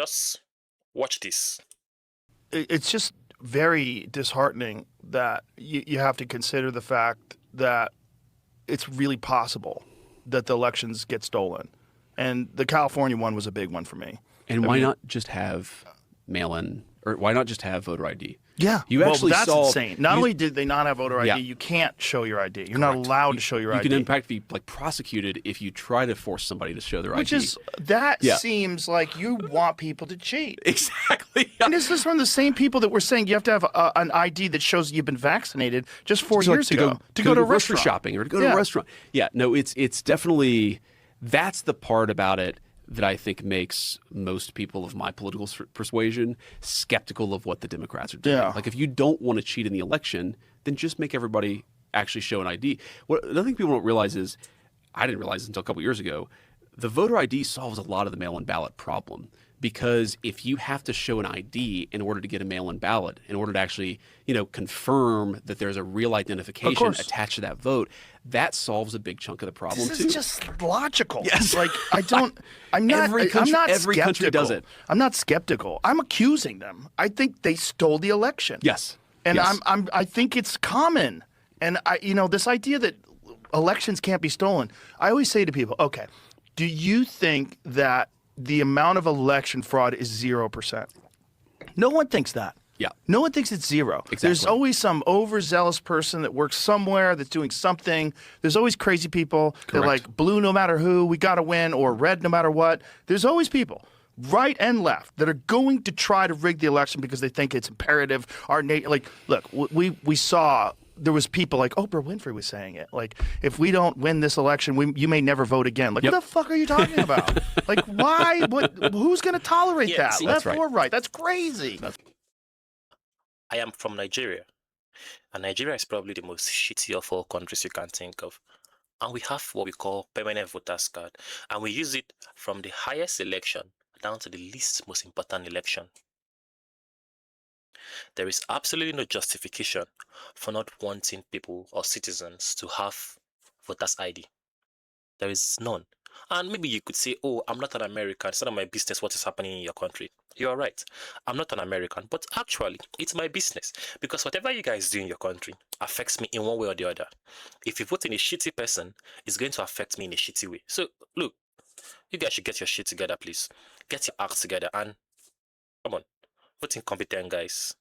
Just watch this. It's just very disheartening that you have to consider the fact that it's really possible that the elections get stolen. And the California one was a big one for me. And why not just have mail-in, or why not just have voter ID? Yeah, You actually that's saw, insane. Not only did they not have voter ID, Yeah. you can't show your ID. You're not allowed to show your You ID. can in fact be like prosecuted if you try to force somebody to show their Which ID. is, that Yeah. seems like you want people to cheat. Exactly. And this is from the same people that were saying you have to have an ID that shows you've been vaccinated just 4 So, like, years ago to go to grocery restaurant. shopping or to go to a restaurant. Yeah, no, it's definitely, that's the part about it that I think makes most people of my political persuasion skeptical of what the Democrats are doing. Yeah. Like, if you don't want to cheat in the election, then just make everybody actually show an ID. Another thing people don't realize is, I didn't realize until a couple years ago, the voter ID solves a lot of the mail-in ballot problem. Because if you have to show an ID in order to get a mail-in ballot, in order to actually, confirm that there's a real identification attached to that vote, that solves a big chunk of the problem This too. is just logical. Yes. Like, I'm not Every country skeptical. does it. I'm not skeptical. I'm accusing them. I think they stole the election. Yes. And Yes. I think it's common. And this idea that elections can't be stolen. I always say to people, okay, do you think that the amount of election fraud is 0%? No one thinks that. Yeah. No one thinks it's zero. Exactly. There's always some overzealous person that works somewhere that's doing something. There's always crazy people that like blue no matter who, we got to win, or red no matter what. There's always people, right and left, that are going to try to rig the election because they think it's imperative. Look, we saw. There was people like Oprah Winfrey was saying it. Like, if we don't win this election, you may never vote again. Like, what the fuck are you talking about? Like, why? Who's going to tolerate that? See, Left or right? That's crazy. I am from Nigeria, and Nigeria is probably the most shitty of all countries you can think of. And we have what we call permanent voters card, and we use it from the highest election down to the least most important election. There is absolutely no justification for not wanting people or citizens to have voters ID. There is none. And maybe you could say, oh, I'm not an American. It's none of my business what is happening in your country. You're right. I'm not an American. But actually, it's my business. Because whatever you guys do in your country affects me in one way or the other. If you vote in a shitty person, it's going to affect me in a shitty way. So, look, you guys should get your shit together, please. Get your act together and, come on, vote incompetent, guys.